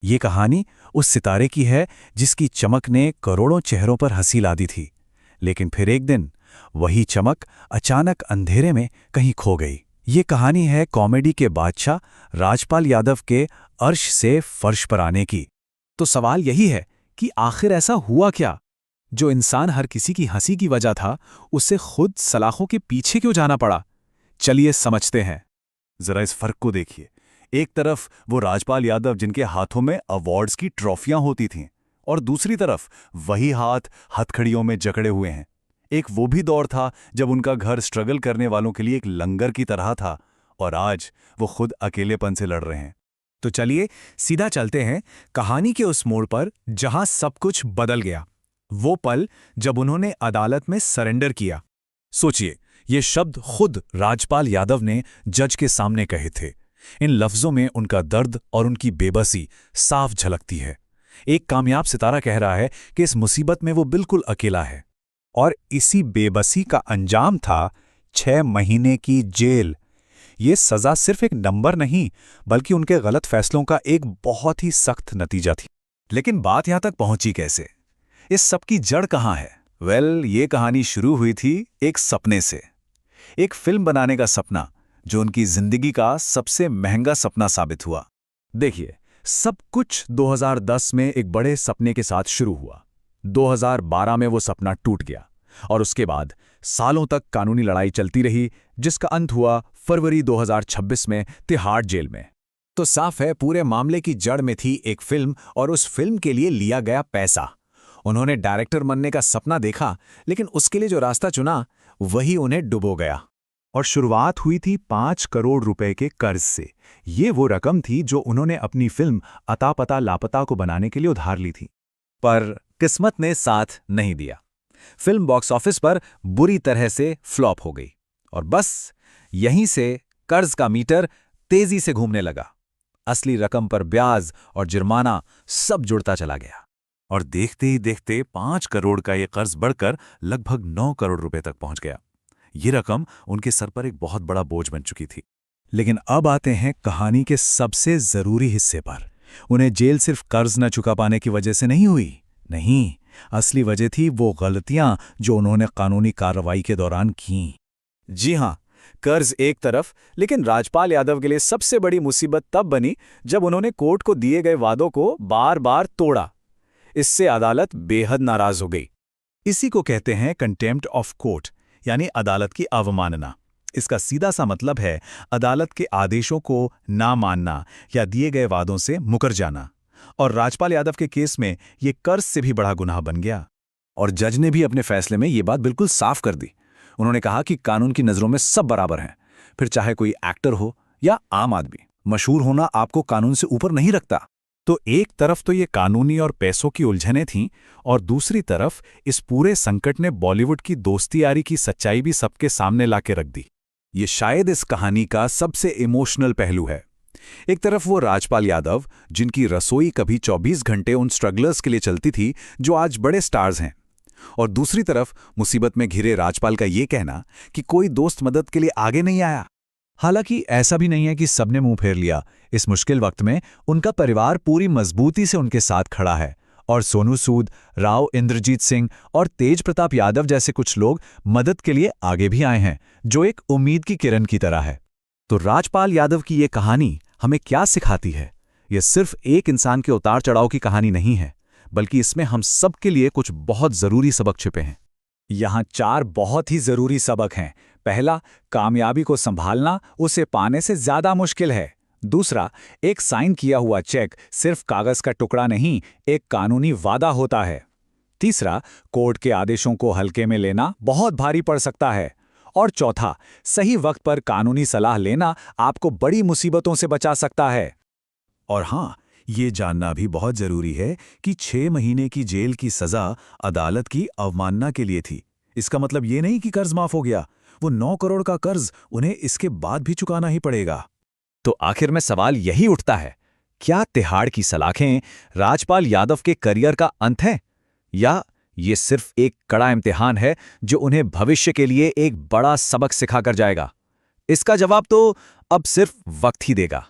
ये कहानी उस सितारे की है जिसकी चमक ने करोड़ों चेहरों पर हंसी ला दी थी, लेकिन फिर एक दिन वही चमक अचानक अंधेरे में कहीं खो गई। ये कहानी है कॉमेडी के बादशाह राजपाल यादव के अर्श से फर्श पर आने की। तो सवाल यही है कि आखिर ऐसा हुआ क्या? जो इंसान हर किसी की हंसी की वजह था, उसे खुद सलाखों के पीछे क्यों जाना पड़ा? चलिए समझते हैं। जरा इस फर्क को देखिए। एक तरफ वो राजपाल यादव जिनके हाथों में अवार्ड्स की ट्रॉफियां होती थीं, और दूसरी तरफ वही हाथ हथकड़ियों में जकड़े हुए हैं। एक वो भी दौर था जब उनका घर स्ट्रगल करने वालों के लिए एक लंगर की तरह था, और आज वो खुद अकेलेपन से लड़ रहे हैं। तो चलिए सीधा चलते हैं कहानी के उस मोड़ पर जहां सब कुछ बदल गया। वो पल जब उन्होंने अदालत में सरेंडर किया। सोचिए, ये शब्द खुद राजपाल यादव ने जज के सामने कहे थे। इन लफ्जों में उनका दर्द और उनकी बेबसी साफ झलकती है। एक कामयाब सितारा कह रहा है कि इस मुसीबत में वो बिल्कुल अकेला है। और इसी बेबसी का अंजाम था 6 महीने की जेल। ये सजा सिर्फ एक नंबर नहीं, बल्कि उनके गलत फैसलों का एक बहुत ही सख्त नतीजा थी। लेकिन बात यहां तक पहुंची कैसे? इस सब की जड़ कहां है? ये कहानी शुरू हुई थी एक सपने से। एक फिल्म बनाने का सपना, जो उनकी जिंदगी का सबसे महंगा सपना साबित हुआ। देखिए, सब कुछ 2010 में एक बड़े सपने के साथ शुरू हुआ। 2012 में वो सपना टूट गया, और उसके बाद सालों तक कानूनी लड़ाई चलती रही, जिसका अंत हुआ फरवरी 2026 में तिहाड़ जेल में। तो साफ है, पूरे मामले की जड़ में थी एक फिल्म, और उस फिल्म के लिए लिया गया पैसा। उन्होंने डायरेक्टर बनने का सपना देखा, लेकिन उसके लिए जो रास्ता चुना वही उन्हें डुबो गया। और शुरुआत हुई थी 5 करोड़ रुपए के कर्ज से। ये वो रकम थी जो उन्होंने अपनी फिल्म अता पता लापता को बनाने के लिए उधार ली थी। पर किस्मत ने साथ नहीं दिया। फिल्म बॉक्स ऑफिस पर बुरी तरह से फ्लॉप हो गई, और बस यहीं से कर्ज का मीटर तेजी से घूमने लगा। असली रकम पर ब्याज और जुर्माना सब जुड़ता चला गया, और देखते ही देखते 5 करोड़ का ये कर्ज बढ़कर लगभग 9 करोड़ रुपए तक पहुंच गया। ये रकम उनके सर पर एक बहुत बड़ा बोझ बन चुकी थी। लेकिन अब आते हैं कहानी के सबसे जरूरी हिस्से पर। उन्हें जेल सिर्फ कर्ज न चुका पाने की वजह से नहीं हुई। नहीं, असली वजह थी वो गलतियां जो उन्होंने कानूनी कार्रवाई के दौरान की। जी हां, कर्ज एक तरफ, लेकिन राजपाल यादव के लिए सबसे बड़ी मुसीबत तब बनी जब उन्होंने कोर्ट को दिए गए वादों को बार बार तोड़ा। इससे अदालत बेहद नाराज हो गई। इसी को कहते हैं कंटेम्प्ट ऑफ कोर्ट, यानी अदालत की अवमानना। इसका सीधा सा मतलब है अदालत के आदेशों को ना मानना या दिए गए वादों से मुकर जाना। और राजपाल यादव के केस में ये कर्ज से भी बड़ा गुनाह बन गया। और जज ने भी अपने फैसले में ये बात बिल्कुल साफ कर दी। उन्होंने कहा कि कानून की नज़रों में सब बराबर हैं, फिर चाहे कोई एक्टर हो या आम आदमी। मशहूर होना आपको कानून से ऊपर नहीं रखता। तो एक तरफ तो ये कानूनी और पैसों की उलझनें थीं, और दूसरी तरफ इस पूरे संकट ने बॉलीवुड की दोस्ती यारी की सच्चाई भी सबके सामने लाके रख दी। ये शायद इस कहानी का सबसे इमोशनल पहलू है। एक तरफ वो राजपाल यादव, जिनकी रसोई कभी 24 घंटे उन स्ट्रगलर्स के लिए चलती थी जो आज बड़े स्टार्स हैं, और दूसरी तरफ मुसीबत में घिरे राजपाल का ये कहना कि कोई दोस्त मदद के लिए आगे नहीं आया। हालांकि ऐसा भी नहीं है कि सबने मुंह फेर लिया। इस मुश्किल वक्त में उनका परिवार पूरी मजबूती से उनके साथ खड़ा है, और सोनू सूद, राव इंद्रजीत सिंह और तेज प्रताप यादव जैसे कुछ लोग मदद के लिए आगे भी आए हैं, जो एक उम्मीद की किरण की तरह है। तो राजपाल यादव की ये कहानी हमें क्या सिखाती है? ये सिर्फ एक इंसान के उतार चढ़ाव की कहानी नहीं है, बल्कि इसमें हम सब के लिए कुछ बहुत जरूरी सबक छिपे हैं। यहाँ 4 बहुत ही जरूरी सबक हैं। पहला, कामयाबी को संभालना उसे पाने से ज्यादा मुश्किल है। दूसरा, एक साइन किया हुआ चेक सिर्फ कागज का टुकड़ा नहीं, एक कानूनी वादा होता है। तीसरा, कोर्ट के आदेशों को हल्के में लेना बहुत भारी पड़ सकता है। और चौथा, सही वक्त पर कानूनी सलाह लेना आपको बड़ी मुसीबतों से बचा सकता है। और हाँ, ये जानना भी बहुत जरूरी है कि 6 महीने की जेल की सजा अदालत की अवमानना के लिए थी। इसका मतलब ये नहीं कि कर्ज माफ हो गया। वो 9 करोड़ का कर्ज उन्हें इसके बाद भी चुकाना ही पड़ेगा। तो आखिर में सवाल यही उठता है, क्या तिहाड़ की सलाखें राजपाल यादव के करियर का अंत है, या ये सिर्फ एक कड़ा इम्तिहान है जो उन्हें भविष्य के लिए एक बड़ा सबक सिखाकर जाएगा? इसका जवाब तो अब सिर्फ वक्त ही देगा।